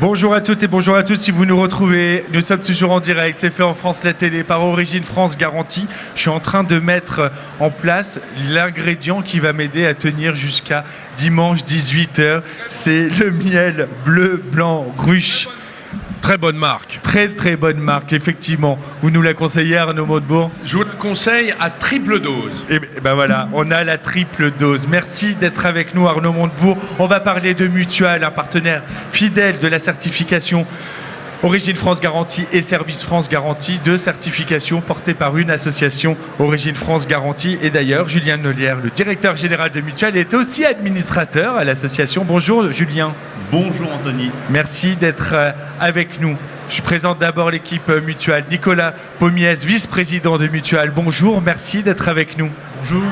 Bonjour à toutes et bonjour à tous, si vous nous retrouvez, nous sommes toujours en direct, c'est fait en France La Télé par Origine France Garantie. Je suis en train de mettre en place l'ingrédient qui va m'aider à tenir jusqu'à dimanche 18h. C'est le miel bleu, blanc, ruche. Très bonne marque. Très très bonne marque, effectivement. Vous nous la conseillez, Arnaud Montebourg? Je vous le conseille à triple dose. Et ben voilà, on a la triple dose. Merci d'être avec nous, Arnaud Montebourg. On va parler de Mutual, un partenaire fidèle de la certification Origine France Garantie et Service France Garantie, deux certifications portées par une association Origine France Garantie. Et d'ailleurs, Julien Nolière, le directeur général de Mutual, est aussi administrateur à l'association. Bonjour Julien. Bonjour Anthony. Merci d'être avec nous. Je présente d'abord l'équipe Mutual. Nicolas Pommiès, vice-président de Mutual. Bonjour, merci d'être avec nous. Bonjour.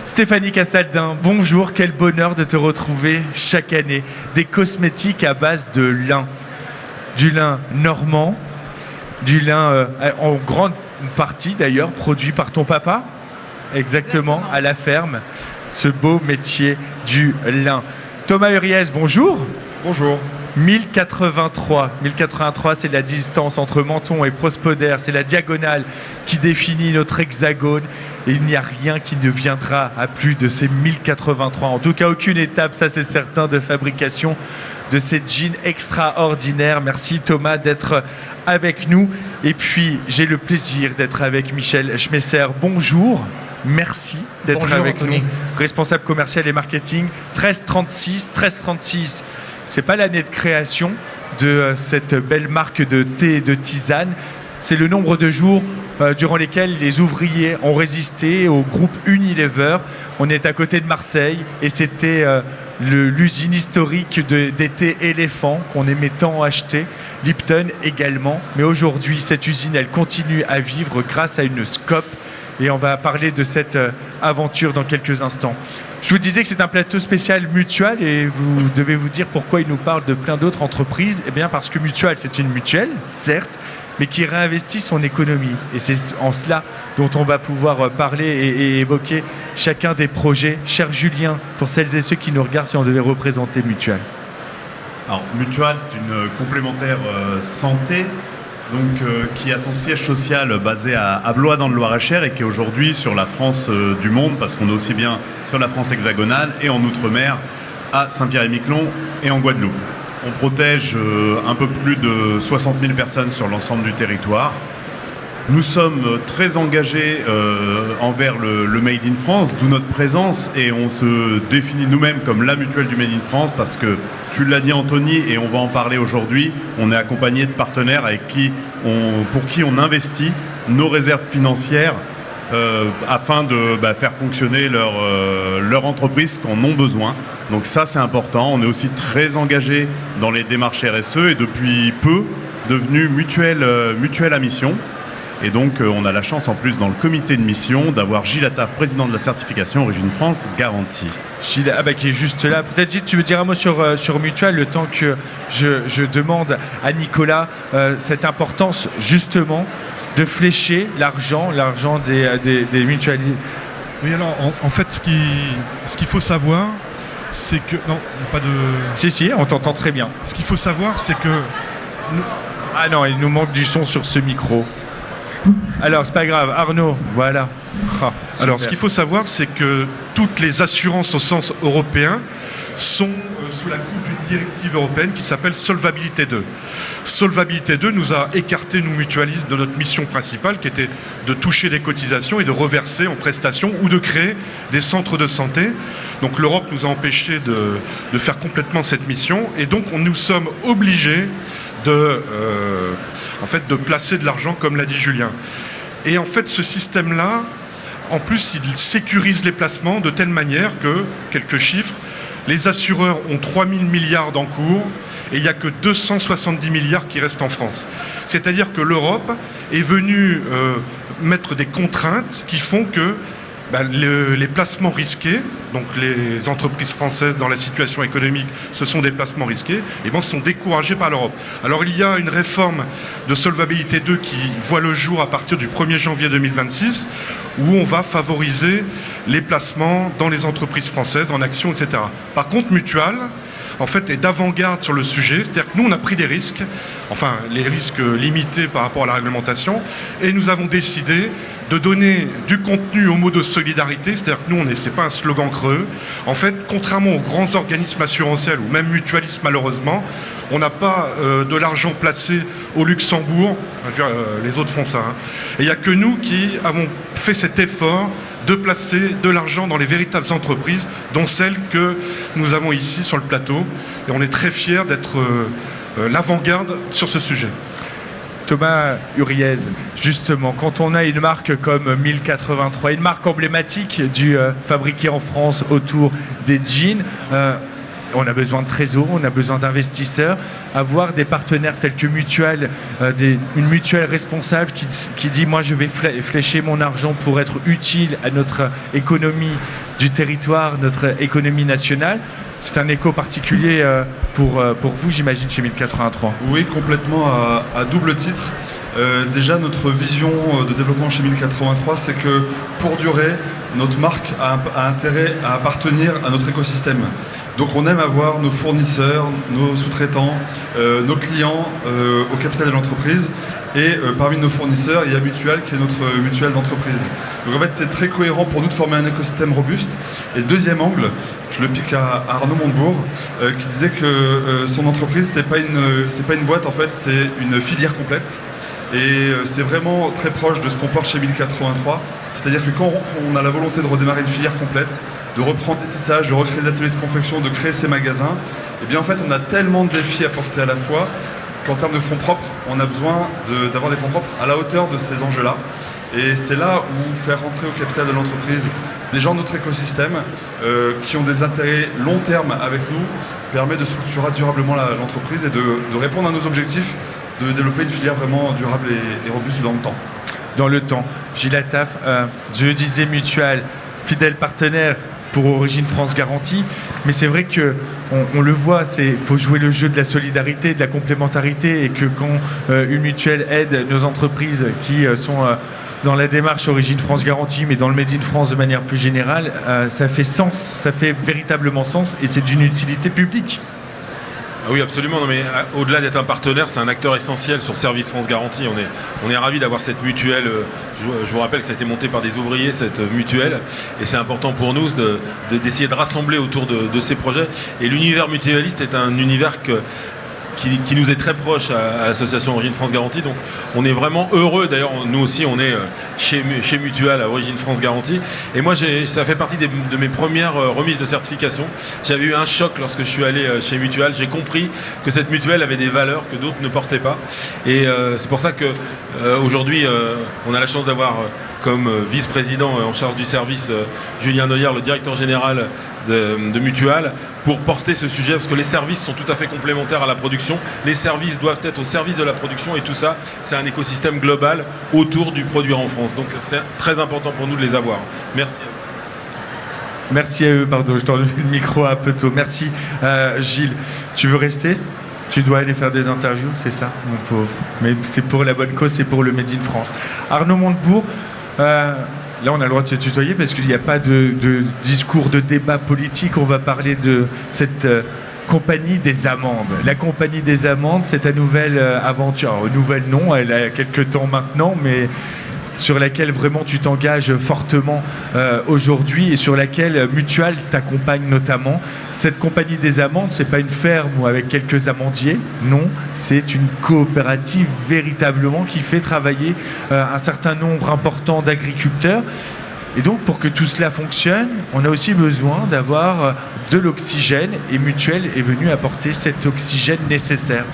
Stéphanie Castaldin, bonjour, quel bonheur de te retrouver chaque année. Des cosmétiques à base de lin. Du lin normand, du lin en grande partie d'ailleurs produit par ton papa. Exactement, à la ferme. Ce beau métier du lin. Thomas Huriez, bonjour. Bonjour. 1083. 1083, c'est la distance entre Menton et Prospoder. C'est la diagonale qui définit notre hexagone. Et il n'y a rien qui ne viendra à plus de ces 1083. En tout cas, aucune étape, ça c'est certain, de fabrication de ces jeans extraordinaires. Merci Thomas d'être avec nous. Et puis, j'ai le plaisir d'être avec Michel Schmesser. Bonjour. Merci d'être avec Anthony. nous. Responsable commercial et marketing. 1336. 1336. C'est pas l'année de création de cette belle marque de thé et de tisane. C'est le nombre de jours durant lesquels les ouvriers ont résisté au groupe Unilever. On est à côté de Marseille et c'était l'usine historique des thés éléphants qu'on aimait tant acheter. Lipton également. Mais aujourd'hui, cette usine, elle continue à vivre grâce à une SCOP. Et on va parler de cette aventure dans quelques instants. Je vous disais que c'est un plateau spécial Mutual et vous devez vous dire pourquoi il nous parle de plein d'autres entreprises. Eh bien parce que Mutual, c'est une mutuelle, certes, mais qui réinvestit son économie. Et c'est en cela dont on va pouvoir parler et évoquer chacun des projets. Cher Julien, pour celles et ceux qui nous regardent, si on devait représenter Mutual. Alors Mutual, c'est une complémentaire santé, donc qui a son siège social basé à Blois dans le Loir-et-Cher et qui est aujourd'hui sur la France du monde, parce qu'on est aussi bien sur la France hexagonale et en Outre-mer à Saint-Pierre-et-Miquelon et en Guadeloupe. On protège un peu plus de 60 000 personnes sur l'ensemble du territoire. Nous sommes très engagés envers le Made in France, d'où notre présence, et on se définit nous-mêmes comme la mutuelle du Made in France parce que, tu l'as dit Anthony, et on va en parler aujourd'hui, on est accompagné de partenaires pour qui on investit nos réserves financières afin de faire fonctionner leur entreprise qu'en ont besoin. Donc ça, c'est important. On est aussi très engagé dans les démarches RSE et depuis peu devenu mutuelle à mission. Et donc, on a la chance, en plus, dans le comité de mission, d'avoir Gilles Attaf, président de la certification Origine France Garantie. Gilles, qui est juste là. Peut-être, Gilles, tu veux dire un mot sur Mutual, le temps que je demande à Nicolas cette importance, justement, de flécher l'argent des mutuelles. Oui, alors, en fait, ce qu'il faut savoir, c'est que... Non, il n'y a pas de... Si, on t'entend très bien. Ce qu'il faut savoir, c'est que... Ah non, il nous manque du son sur ce micro. Alors, c'est pas grave. Arnaud, voilà. Alors, ce qu'il faut savoir, c'est que toutes les assurances au sens européen sont sous la coupe d'une directive européenne qui s'appelle Solvabilité 2. Solvabilité 2 nous a écartés, nous mutualistes, de notre mission principale qui était de toucher des cotisations et de reverser en prestations ou de créer des centres de santé. Donc l'Europe nous a empêchés de faire complètement cette mission et donc nous sommes obligés de placer de l'argent, comme l'a dit Julien. Et en fait, ce système-là, en plus, il sécurise les placements de telle manière que, quelques chiffres, les assureurs ont 3 000 milliards d'encours et il n'y a que 270 milliards qui restent en France. C'est-à-dire que l'Europe est venue mettre des contraintes qui font que les placements risqués, donc les entreprises françaises dans la situation économique, ce sont des placements risqués, et sont découragés par l'Europe. Alors il y a une réforme de Solvabilité 2 qui voit le jour à partir du 1er janvier 2026, où on va favoriser les placements dans les entreprises françaises, en actions, etc. Par contre, Mutual en fait, est d'avant-garde sur le sujet. C'est-à-dire que nous, on a pris des risques, enfin, les risques limités par rapport à la réglementation, et nous avons décidé de donner du contenu au mot de solidarité, c'est-à-dire que nous, c'est pas un slogan creux. En fait, contrairement aux grands organismes assurantiels ou même mutualistes, malheureusement, on n'a pas de l'argent placé au Luxembourg. Les autres font ça. Hein. Et il n'y a que nous qui avons fait cet effort de placer de l'argent dans les véritables entreprises, dont celles que nous avons ici sur le plateau. Et on est très fiers d'être l'avant-garde sur ce sujet. Thomas Huriez, justement, quand on a une marque comme 1083, une marque emblématique du fabriqué en France autour des jeans, on a besoin de trésor, on a besoin d'investisseurs. Avoir des partenaires tels que Mutual, une mutuelle responsable qui dit « moi je vais flécher mon argent pour être utile à notre économie du territoire, notre économie nationale », c'est un écho particulier pour vous, j'imagine, chez 1083. Oui, complètement à double titre. Déjà, notre vision de développement chez 1083, c'est que pour durer, notre marque a intérêt à appartenir à notre écosystème. Donc on aime avoir nos fournisseurs, nos sous-traitants, nos clients au capital de l'entreprise. Et parmi nos fournisseurs, il y a Mutual qui est notre mutuelle d'entreprise. Donc en fait, c'est très cohérent pour nous de former un écosystème robuste. Et le deuxième angle, je le pique à Arnaud Montebourg, qui disait que son entreprise, c'est pas une boîte, en fait, c'est une filière complète. Et c'est vraiment très proche de ce qu'on porte chez 1083. C'est-à-dire que quand on a la volonté de redémarrer une filière complète, de reprendre les tissages, de recréer des ateliers de confection, de créer ces magasins, et bien en fait, on a tellement de défis à porter à la fois qu'en termes de fonds propres, on a besoin d'avoir des fonds propres à la hauteur de ces enjeux-là. Et c'est là où faire rentrer au capital de l'entreprise des gens de notre écosystème qui ont des intérêts long terme avec nous permet de structurer durablement l'entreprise et de répondre à nos objectifs de développer une filière vraiment durable et robuste dans le temps. Dans le temps. Gilles Attaf, je disais Mutual, fidèle partenaire pour Origine France Garantie, mais c'est vrai que on le voit, il faut jouer le jeu de la solidarité, de la complémentarité, et que quand une mutuelle aide nos entreprises qui sont dans la démarche Origine France Garantie, mais dans le Made in France de manière plus générale, ça fait sens, ça fait véritablement sens, et c'est d'une utilité publique. Oui, absolument. Non, mais au-delà d'être un partenaire, c'est un acteur essentiel sur Service France Garantie. On est ravis d'avoir cette mutuelle. Je vous rappelle que ça a été monté par des ouvriers, cette mutuelle. Et c'est important pour nous d'essayer de rassembler autour de ces projets. Et l'univers mutualiste est un univers qui nous est très proche à l'association Origine France Garantie. Donc on est vraiment heureux. D'ailleurs, nous aussi, on est chez Mutual à Origine France Garantie. Et moi, ça fait partie de mes premières remises de certification. J'avais eu un choc lorsque je suis allé chez Mutual. J'ai compris que cette mutuelle avait des valeurs que d'autres ne portaient pas. Et c'est pour ça qu'aujourd'hui, on a la chance d'avoir comme vice-président en charge du service Julien Noyer, le directeur général de Mutual, pour porter ce sujet, parce que les services sont tout à fait complémentaires à la production. Les services doivent être au service de la production, et tout ça, c'est un écosystème global autour du produire en France. Donc c'est très important pour nous de les avoir. Merci. Merci à eux, pardon, je t'en donne le micro un peu tôt. Merci Gilles. Tu veux rester ? Tu dois aller faire des interviews, c'est ça, mon pauvre. Mais c'est pour la bonne cause, c'est pour le Made in France. Arnaud Montebourg, là, on a le droit de se tutoyer parce qu'il n'y a pas de discours de débat politique. On va parler de cette compagnie des amendes. La compagnie des amendes, c'est ta nouvelle aventure. Alors, nouvelle non, elle a quelques temps maintenant, mais sur laquelle vraiment tu t'engages fortement aujourd'hui et sur laquelle Mutual t'accompagne notamment. Cette compagnie des amendes, c'est pas une ferme ou avec quelques amandiers, non, c'est une coopérative véritablement qui fait travailler un certain nombre important d'agriculteurs. Et donc, pour que tout cela fonctionne, on a aussi besoin d'avoir de l'oxygène, et Mutual est venu apporter cet oxygène nécessaire.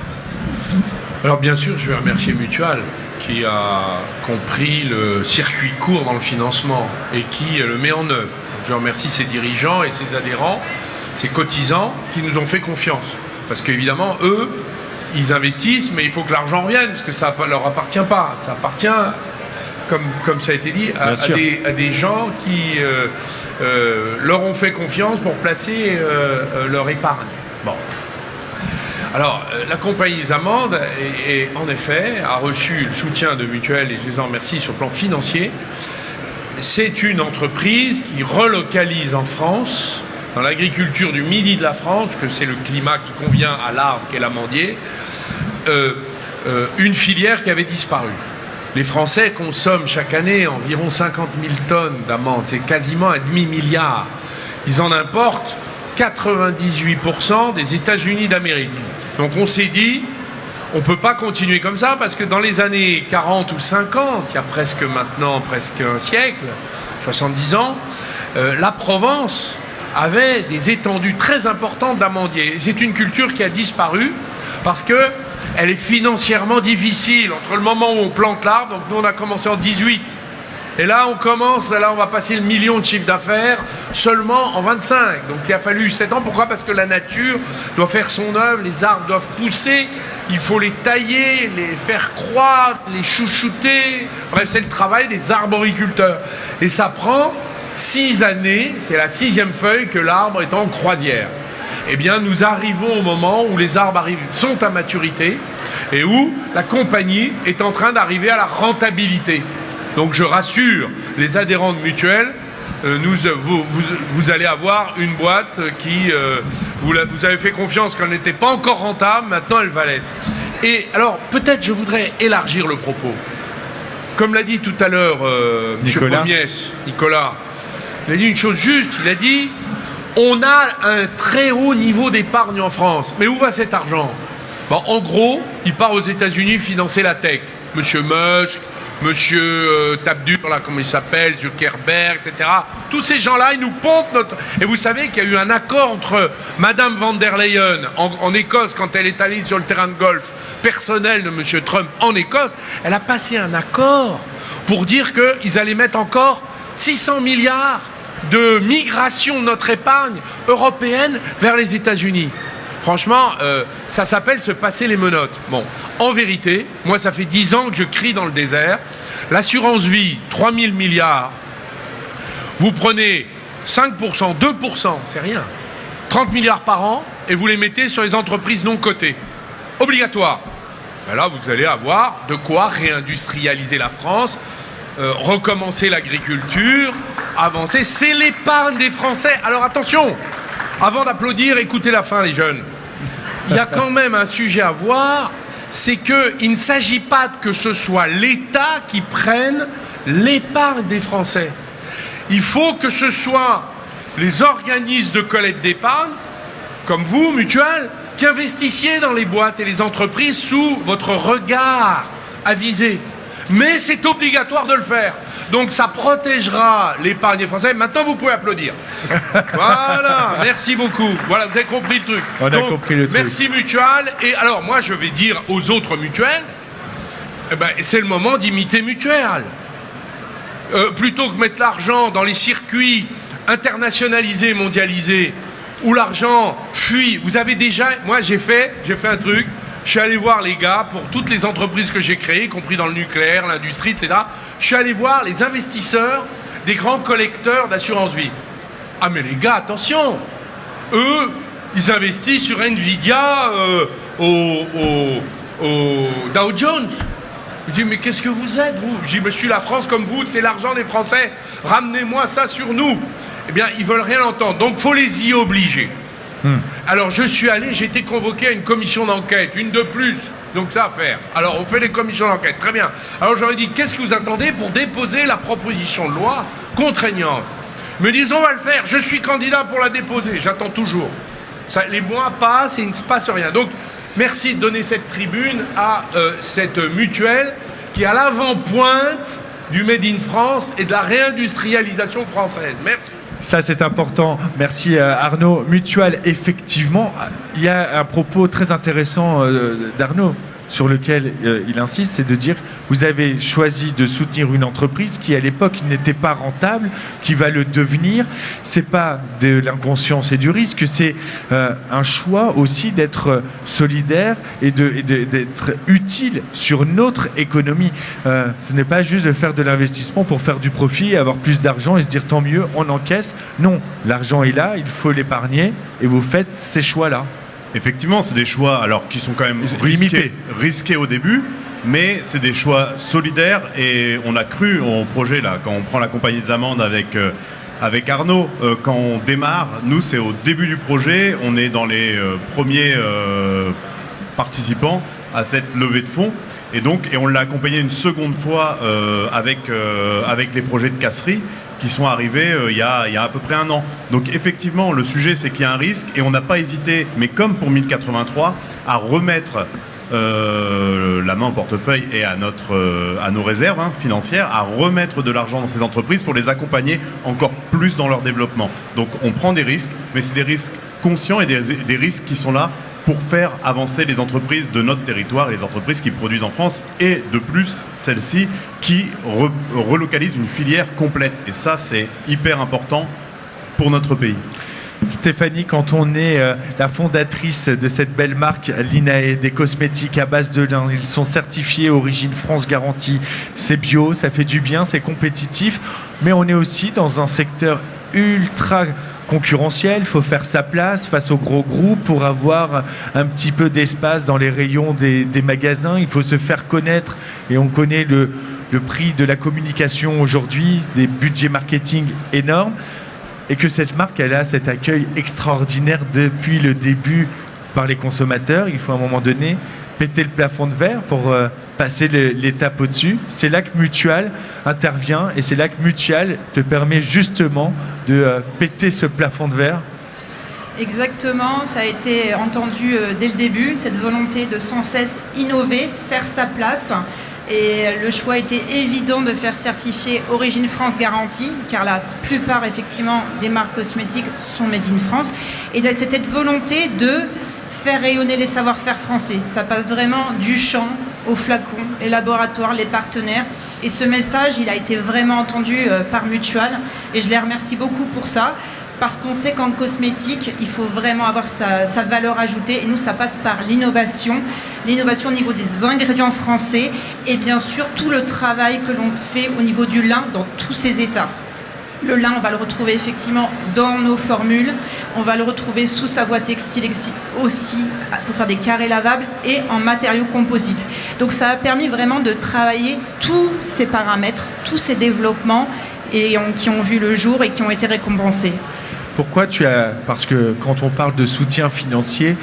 Alors bien sûr, je vais remercier Mutual, qui a compris le circuit court dans le financement et qui le met en œuvre. Je remercie ses dirigeants et ses adhérents, ses cotisants qui nous ont fait confiance. Parce qu'évidemment, eux, ils investissent, mais il faut que l'argent revienne, parce que ça ne leur appartient pas. Ça appartient, comme ça a été dit, à des gens qui leur ont fait confiance pour placer leur épargne. Bon. Alors, la compagnie des amendes, en effet, a reçu le soutien de Mutual, et je les en remercie sur le plan financier. C'est une entreprise qui relocalise en France dans l'agriculture du midi de la France, que c'est le climat qui convient à l'arbre qu'est l'amandier, une filière qui avait disparu. Les Français consomment chaque année environ 50 000 tonnes d'amandes, c'est quasiment un demi-milliard. Ils en importent 98% des États-Unis d'Amérique. Donc on s'est dit, on ne peut pas continuer comme ça, parce que dans les années 40 ou 50, il y a presque un siècle, 70 ans, la Provence avait des étendues très importantes d'amandiers. C'est une culture qui a disparu parce qu'elle est financièrement difficile entre le moment où on plante l'arbre, donc nous on a commencé en 18, et là on va passer le million de chiffre d'affaires seulement en 25. Donc il a fallu 7 ans. Pourquoi? Parce que la nature doit faire son œuvre, les arbres doivent pousser, il faut les tailler, les faire croître, les chouchouter. Bref, c'est le travail des arboriculteurs. Et ça prend 6 années, c'est la 6e feuille que l'arbre est en croisière. Eh bien, nous arrivons au moment où les arbres sont à maturité et où la compagnie est en train d'arriver à la rentabilité. Donc je rassure les adhérents de Mutuelle, vous allez avoir une boîte qui, vous avez fait confiance qu'elle n'était pas encore rentable, maintenant elle va l'être. Et alors peut-être je voudrais élargir le propos. Comme l'a dit tout à l'heure Nicolas, il a dit une chose juste, il a dit on a un très haut niveau d'épargne en France. Mais où va cet argent? Bon, en gros, il part aux États-Unis financer la tech. Monsieur Musk, Monsieur Tabdur, là, comment il s'appelle, Zuckerberg, etc. Tous ces gens-là, ils nous pompent notre... Et vous savez qu'il y a eu un accord entre Madame van der Leyen en Écosse, quand elle est allée sur le terrain de golf personnel de Monsieur Trump en Écosse, elle a passé un accord pour dire qu'ils allaient mettre encore 600 milliards de migration de notre épargne européenne vers les États-Unis. Franchement, ça s'appelle se passer les menottes. Bon, en vérité, moi, ça fait 10 ans que je crie dans le désert. L'assurance vie, 3 000 milliards. Vous prenez 5%, 2%, c'est rien. 30 milliards par an, et vous les mettez sur les entreprises non cotées. Obligatoire. Ben là, vous allez avoir de quoi réindustrialiser la France, recommencer l'agriculture, avancer. C'est l'épargne des Français. Alors attention, avant d'applaudir, écoutez la fin, les jeunes. Il y a quand même un sujet à voir, c'est qu'il ne s'agit pas que ce soit l'État qui prenne l'épargne des Français. Il faut que ce soit les organismes de collecte d'épargne, comme vous, Mutuelle, qui investissiez dans les boîtes et les entreprises sous votre regard avisé. Mais c'est obligatoire de le faire. Donc ça protégera l'épargne des Français. Maintenant, vous pouvez applaudir. Voilà, merci beaucoup. Voilà, vous avez compris le truc. On a compris le truc. Merci Mutuelle. Et alors, moi, je vais dire aux autres mutuelles, eh ben, c'est le moment d'imiter Mutuelle. Plutôt que mettre l'argent dans les circuits internationalisés, mondialisés, où l'argent fuit. Vous avez déjà... Moi, j'ai fait un truc. Je suis allé voir les gars, pour toutes les entreprises que j'ai créées, y compris dans le nucléaire, l'industrie, etc. Je suis allé voir les investisseurs des grands collecteurs d'assurance vie. Ah mais les gars, attention, eux, ils investissent sur Nvidia au Dow Jones. Je dis, mais qu'est-ce que vous êtes, vous? Je dis, mais je suis la France comme vous, c'est l'argent des Français, ramenez-moi ça sur nous. Eh bien, ils veulent rien entendre, donc il faut les y obliger. Alors je suis allé, j'ai été convoqué à une commission d'enquête, une de plus, donc ça à faire. Alors on fait les commissions d'enquête, très bien. Alors j'aurais dit, qu'est-ce que vous attendez pour déposer la proposition de loi contraignante? Me disent, on va le faire, je suis candidat pour la déposer, j'attends toujours. Ça, les mois passent et il ne se passe rien. Donc merci de donner cette tribune à cette mutuelle qui est à l'avant-pointe du Made in France et de la réindustrialisation française. Merci. Ça, c'est important. Merci Arnaud. Mutuelle, effectivement, il y a un propos très intéressant d'Arnaud sur lequel il insiste, c'est de dire vous avez choisi de soutenir une entreprise qui à l'époque n'était pas rentable, qui va le devenir. C'est pas de l'inconscience et du risque, c'est un choix aussi d'être solidaire et d'être utile sur notre économie. Ce n'est pas juste de faire de l'investissement pour faire du profit, avoir plus d'argent et se dire tant mieux, on encaisse. Non, l'argent est là, il faut l'épargner et vous faites ces choix-là. Effectivement, c'est des choix alors qui sont quand même risqués au début, mais c'est des choix solidaires et on a cru au projet là. Quand on prend la compagnie des amendes avec avec Arnaud, quand on démarre, nous c'est au début du projet, on est dans les premiers participants à cette levée de fonds. Et on l'a accompagné une seconde fois avec les projets de casserie qui sont arrivés il y a à peu près un an. Donc effectivement, le sujet c'est qu'il y a un risque et on n'a pas hésité, mais comme pour 1083, à remettre la main au portefeuille et à nos réserves financières, à remettre de l'argent dans ces entreprises pour les accompagner encore plus dans leur développement. Donc on prend des risques, mais c'est des risques conscients et des risques qui sont là pour faire avancer les entreprises de notre territoire, les entreprises qui produisent en France, et de plus, celles-ci qui relocalisent une filière complète. Et ça, c'est hyper important pour notre pays. Stéphanie, quand on est la fondatrice de cette belle marque, Linae, des cosmétiques à base de lin, ils sont certifiés Origine France Garantie, c'est bio, ça fait du bien, c'est compétitif, mais on est aussi dans un secteur ultra concurrentiel, il faut faire sa place face aux gros groupes pour avoir un petit peu d'espace dans les rayons des magasins, il faut se faire connaître et on connaît le prix de la communication aujourd'hui, des budgets marketing énormes. Et que cette marque, elle a cet accueil extraordinaire depuis le début par les consommateurs. Il faut à un moment donné péter le plafond de verre pour passer l'étape au-dessus. C'est là que Mutual intervient et c'est là que Mutual te permet justement de péter ce plafond de verre. Exactement, ça a été entendu dès le début, cette volonté de sans cesse innover, faire sa place. Et le choix était évident de faire certifier Origine France Garantie, car la plupart effectivement des marques cosmétiques sont made in France. Et c'était cette volonté de faire rayonner les savoir-faire français. Ça passe vraiment du champ au flacon, les laboratoires, les partenaires. Et ce message, il a été vraiment entendu par Mutual. Et je les remercie beaucoup pour ça. Parce qu'on sait qu'en cosmétique, il faut vraiment avoir sa valeur ajoutée. Et nous, ça passe par l'innovation. L'innovation au niveau des ingrédients français. Et bien sûr, tout le travail que l'on fait au niveau du lin dans tous ses états. Le lin, on va le retrouver effectivement dans nos formules. On va le retrouver sous sa voie textile aussi pour faire des carrés lavables et en matériaux composites. Donc ça a permis vraiment de travailler tous ces paramètres, tous ces développements qui ont vu le jour et qui ont été récompensés. Pourquoi parce que quand on parle de soutien financier,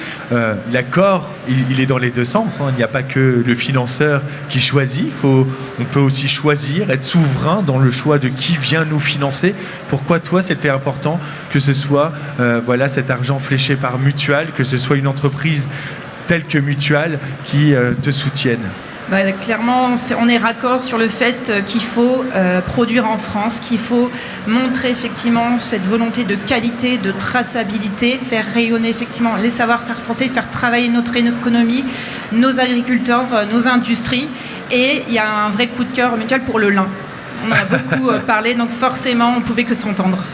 l'accord, il est dans les deux sens. Il n'y a pas que le financeur qui choisit. On peut aussi choisir, être souverain dans le choix de qui vient nous financer. Pourquoi toi, c'était important que ce soit cet argent fléché par Mutual, que ce soit une entreprise telle que Mutual qui te soutienne? Clairement, on est raccord sur le fait qu'il faut produire en France, qu'il faut montrer effectivement cette volonté de qualité, de traçabilité, faire rayonner effectivement les savoir-faire français, faire travailler notre économie, nos agriculteurs, nos industries. Et il y a un vrai coup de cœur Mutual pour le lin. On en a beaucoup parlé, donc forcément, on ne pouvait que s'entendre.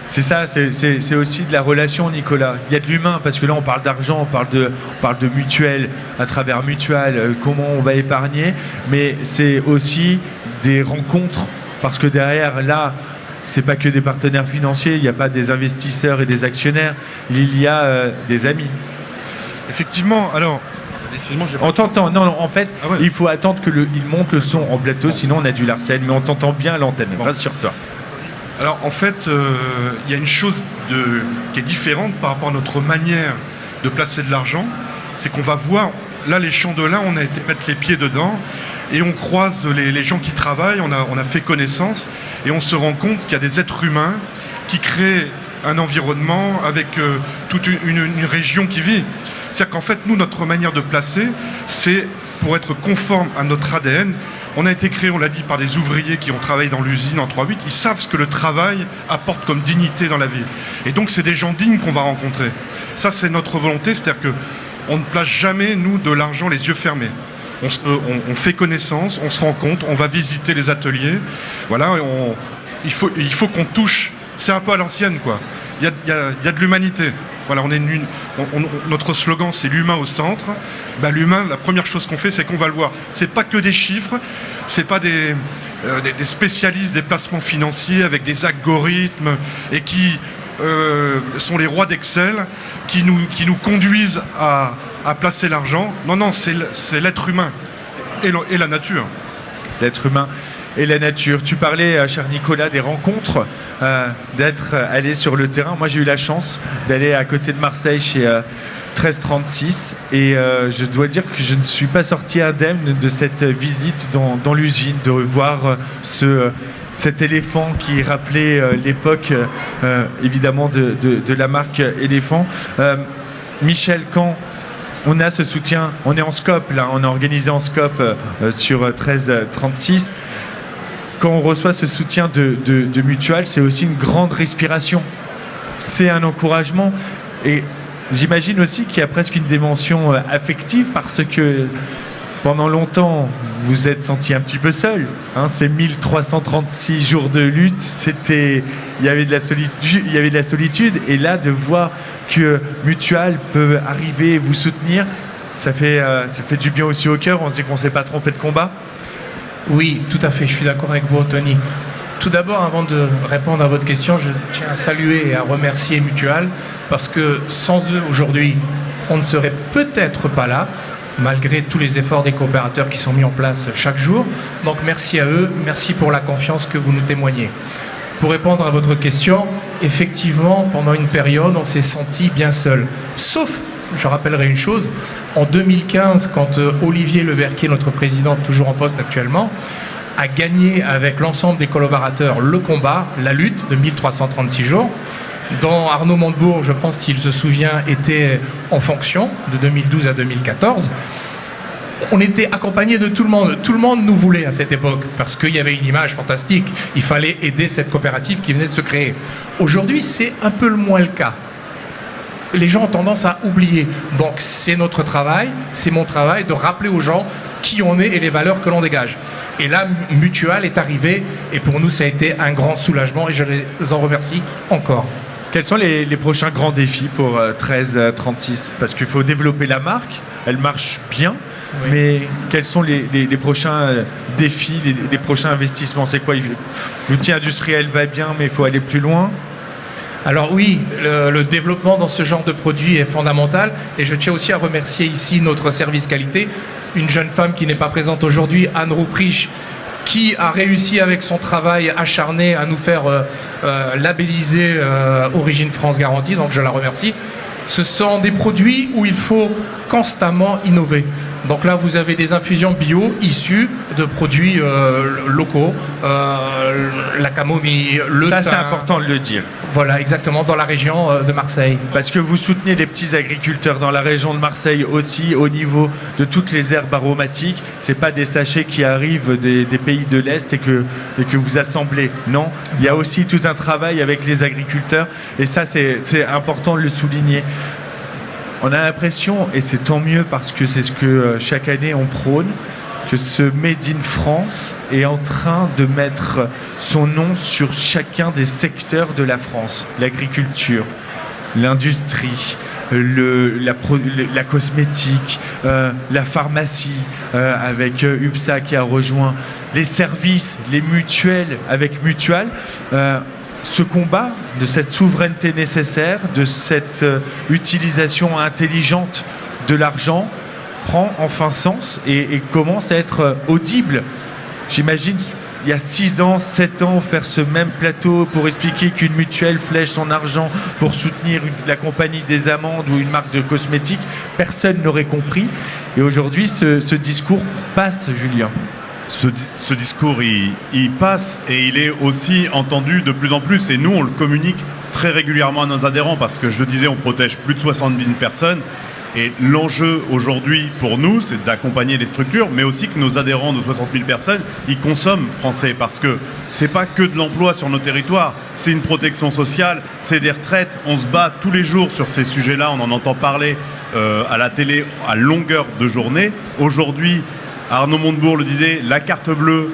C'est ça, c'est aussi de la relation, Nicolas. Il y a de l'humain, parce que là, on parle d'argent, on parle de mutuelle, à travers Mutual, comment on va épargner, mais c'est aussi des rencontres, parce que derrière, là, c'est pas que des partenaires financiers, il n'y a pas des investisseurs et des actionnaires, il y a des amis. Effectivement, alors... On t'entend, non, en fait, il faut attendre qu'il monte le son en plateau, sinon on a du larcène, mais on t'entend bien à l'antenne, rassure-toi. Alors en fait, il y a une chose qui est différente par rapport à notre manière de placer de l'argent, c'est qu'on va voir, là les champs de lin, on a été mettre les pieds dedans et on croise les gens qui travaillent, on a fait connaissance et on se rend compte qu'il y a des êtres humains qui créent un environnement avec toute une région qui vit. C'est-à-dire qu'en fait, nous, notre manière de placer, c'est pour être conforme à notre ADN. On a été créé, on l'a dit, par des ouvriers qui ont travaillé dans l'usine en 3-8. Ils savent ce que le travail apporte comme dignité dans la vie. Et donc, c'est des gens dignes qu'on va rencontrer. Ça, c'est notre volonté. C'est-à-dire qu'on ne place jamais, nous, de l'argent les yeux fermés. On fait connaissance, on se rend compte, on va visiter les ateliers. Voilà, il faut qu'on touche. C'est un peu à l'ancienne, quoi. Il y a de l'humanité. Voilà, notre slogan, c'est l'humain au centre. L'humain, la première chose qu'on fait, c'est qu'on va le voir. C'est pas que des chiffres, c'est pas des spécialistes des placements financiers avec des algorithmes et qui sont les rois d'Excel, qui nous conduisent à placer l'argent. Non, c'est l'être humain et la nature. L'être humain. et la nature. Tu parlais, cher Nicolas, des rencontres, d'être allé sur le terrain. Moi, j'ai eu la chance d'aller à côté de Marseille chez 1336 et je dois dire que je ne suis pas sorti indemne de cette visite dans l'usine, de voir cet éléphant qui rappelait l'époque évidemment de la marque éléphant. Michel, quand on a ce soutien, on est en scope là, on est organisé en scope sur 1336, quand on reçoit ce soutien de Mutual, c'est aussi une grande respiration, c'est un encouragement et j'imagine aussi qu'il y a presque une dimension affective parce que pendant longtemps, vous êtes senti un petit peu seul. Hein, ces 1336 jours de lutte, il y avait de la solitude. Et là, de voir que Mutual peut arriver et vous soutenir, ça fait du bien aussi au cœur. On se dit qu'on ne s'est pas trompé de combat. Oui, tout à fait. Je suis d'accord avec vous, Anthony. Tout d'abord, avant de répondre à votre question, je tiens à saluer et à remercier Mutual parce que sans eux, aujourd'hui, on ne serait peut-être pas là, malgré tous les efforts des coopérateurs qui sont mis en place chaque jour. Donc merci à eux, merci pour la confiance que vous nous témoignez. Pour répondre à votre question, effectivement, pendant une période, on s'est senti bien seul. Sauf, je rappellerai une chose, en 2015, quand Olivier Leverquier, notre président, toujours en poste actuellement, a gagné avec l'ensemble des collaborateurs le combat, la lutte de 1336 jours, dont Arnaud Montebourg, je pense s'il se souvient, était en fonction de 2012 à 2014. On était accompagné de tout le monde. Tout le monde nous voulait à cette époque parce qu'il y avait une image fantastique. Il fallait aider cette coopérative qui venait de se créer. Aujourd'hui, c'est un peu le moins le cas. Les gens ont tendance à oublier. Donc c'est notre travail, c'est mon travail de rappeler aux gens qui on est et les valeurs que l'on dégage. Et là, Mutual est arrivé et pour nous, ça a été un grand soulagement et je les en remercie encore. Quels sont les prochains grands défis pour 1336 ? Parce qu'il faut développer la marque, elle marche bien, oui. Mais quels sont les prochains défis, les prochains investissements ? C'est quoi ? L'outil industriel va bien, mais il faut aller plus loin ? Alors oui, le développement dans ce genre de produit est fondamental et je tiens aussi à remercier ici notre service qualité, une jeune femme qui n'est pas présente aujourd'hui, Anne Rouprich, qui a réussi avec son travail acharné à nous faire labelliser Origine France Garantie, donc je la remercie. Ce sont des produits où il faut constamment innover. Donc là, vous avez des infusions bio issues de produits locaux, la camomille, le thym. Ça, c'est important de le dire. Voilà, exactement, dans la région de Marseille. Parce que vous soutenez les petits agriculteurs dans la région de Marseille aussi, au niveau de toutes les herbes aromatiques. Ce n'est pas des sachets qui arrivent des pays de l'Est et que vous assemblez. Non, il y a aussi tout un travail avec les agriculteurs. Et ça, c'est important de le souligner. On a l'impression, et c'est tant mieux parce que c'est ce que chaque année on prône, que ce Made in France est en train de mettre son nom sur chacun des secteurs de la France. L'agriculture, l'industrie, la cosmétique, la pharmacie avec UPSA qui a rejoint, les services, les mutuelles avec Mutual. Ce combat de cette souveraineté nécessaire, de cette utilisation intelligente de l'argent prend enfin sens et commence à être audible. J'imagine, il y a 6 ans, 7 ans, faire ce même plateau pour expliquer qu'une mutuelle flèche son argent pour soutenir la compagnie des amandes ou une marque de cosmétiques, personne n'aurait compris. Et aujourd'hui, ce discours passe, Julien. Ce discours, il passe et il est aussi entendu de plus en plus. Et nous, on le communique très régulièrement à nos adhérents parce que, je le disais, on protège plus de 70 000 personnes. Et l'enjeu aujourd'hui pour nous, c'est d'accompagner les structures, mais aussi que nos adhérents de 60 000 personnes, ils consomment français. Parce que c'est pas que de l'emploi sur nos territoires, c'est une protection sociale, c'est des retraites. On se bat tous les jours sur ces sujets-là, on en entend parler à la télé à longueur de journée. Aujourd'hui, Arnaud Montebourg le disait, la carte bleue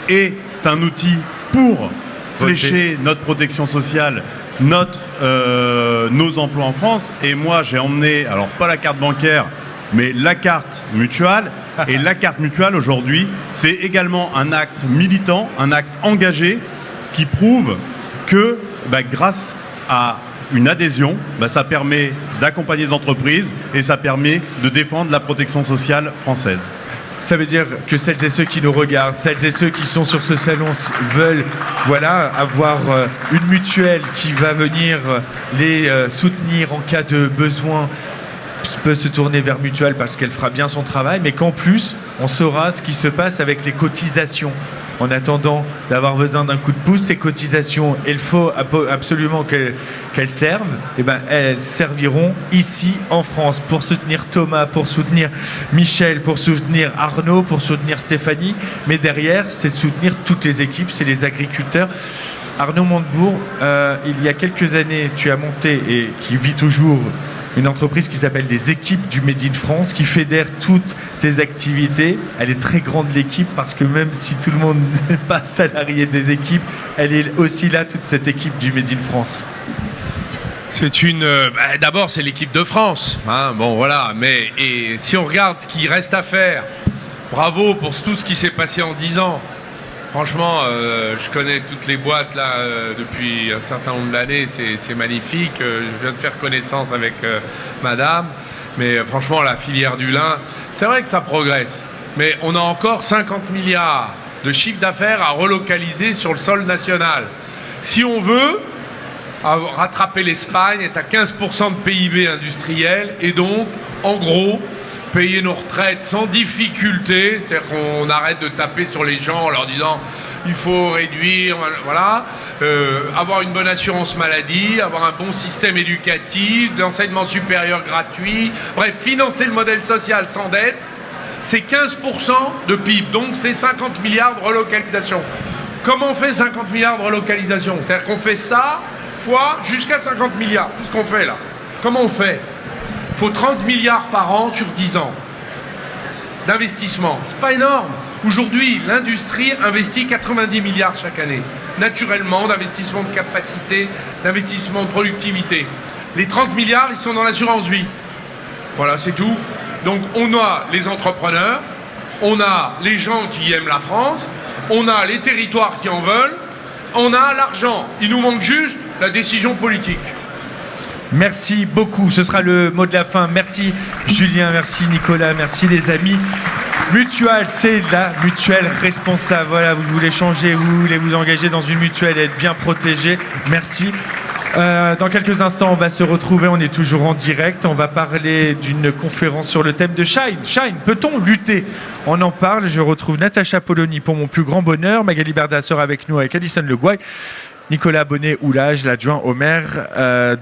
est un outil pour flécher notre protection sociale, nos emplois en France. Et moi, j'ai emmené, alors pas la carte bancaire, mais la carte Mutual. Et la carte Mutual, aujourd'hui, c'est également un acte militant, un acte engagé qui prouve que grâce à une adhésion, ça permet d'accompagner les entreprises et ça permet de défendre la protection sociale française. Ça veut dire que celles et ceux qui nous regardent, celles et ceux qui sont sur ce salon veulent avoir une mutuelle qui va venir les soutenir en cas de besoin, peut se tourner vers Mutual parce qu'elle fera bien son travail, mais qu'en plus, on saura ce qui se passe avec les cotisations. En attendant d'avoir besoin d'un coup de pouce, ces cotisations, il faut absolument qu'elles servent. Et ben, elles serviront ici en France pour soutenir Thomas, pour soutenir Michel, pour soutenir Arnaud, pour soutenir Stéphanie. Mais derrière, c'est soutenir toutes les équipes, c'est les agriculteurs. Arnaud Montebourg, il y a quelques années, tu as monté et qui vit toujours une entreprise qui s'appelle les équipes du Made in France, qui fédère toutes tes activités. Elle est très grande, l'équipe, parce que même si tout le monde n'est pas salarié des équipes, elle est aussi là, toute cette équipe du Made in France. C'est une... d'abord, c'est l'équipe de France. Hein, bon, voilà. Mais et si on regarde ce qu'il reste à faire, bravo pour tout ce qui s'est passé en 10 ans. Franchement, je connais toutes les boîtes là depuis un certain nombre d'années, c'est magnifique. Je viens de faire connaissance avec madame, mais franchement, la filière du lin, c'est vrai que ça progresse. Mais on a encore 50 milliards de chiffre d'affaires à relocaliser sur le sol national. Si on veut rattraper l'Espagne, est à 15% de PIB industriel, et donc, en gros, payer nos retraites sans difficulté, c'est-à-dire qu'on arrête de taper sur les gens en leur disant il faut réduire, voilà, avoir une bonne assurance maladie, avoir un bon système éducatif, d'enseignement supérieur gratuit, bref, financer le modèle social sans dette, c'est 15% de PIB, donc c'est 50 milliards de relocalisation. Comment on fait 50 milliards de relocalisation? C'est-à-dire qu'on fait ça fois jusqu'à 50 milliards, tout ce qu'on fait là. Comment on fait? Il faut 30 milliards par an sur 10 ans d'investissement. C'est pas énorme. Aujourd'hui, l'industrie investit 90 milliards chaque année. Naturellement, d'investissement de capacité, d'investissement de productivité. Les 30 milliards, ils sont dans l'assurance vie. Voilà, c'est tout. Donc, on a les entrepreneurs, on a les gens qui aiment la France, on a les territoires qui en veulent, on a l'argent. Il nous manque juste la décision politique. Merci beaucoup, ce sera le mot de la fin. Merci Julien, merci Nicolas, merci les amis. Mutual, c'est la mutuelle responsable. Voilà, vous voulez changer, vous voulez vous engager dans une mutuelle et être bien protégé. Merci. Dans quelques instants, on va se retrouver, on est toujours en direct. On va parler d'une conférence sur le thème de Shine. Shine, peut-on lutter? On en parle, je retrouve Natacha Polony pour mon plus grand bonheur. Magali Berda sera avec nous avec Alison Le Gouaille. Nicolas Bonnet-Oulage, l'adjoint au maire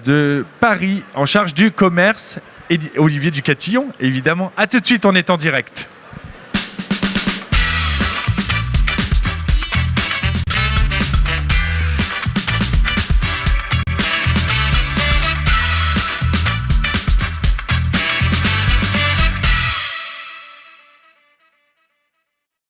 de Paris, en charge du commerce, et Olivier Ducatillon, évidemment. A tout de suite, on est en direct.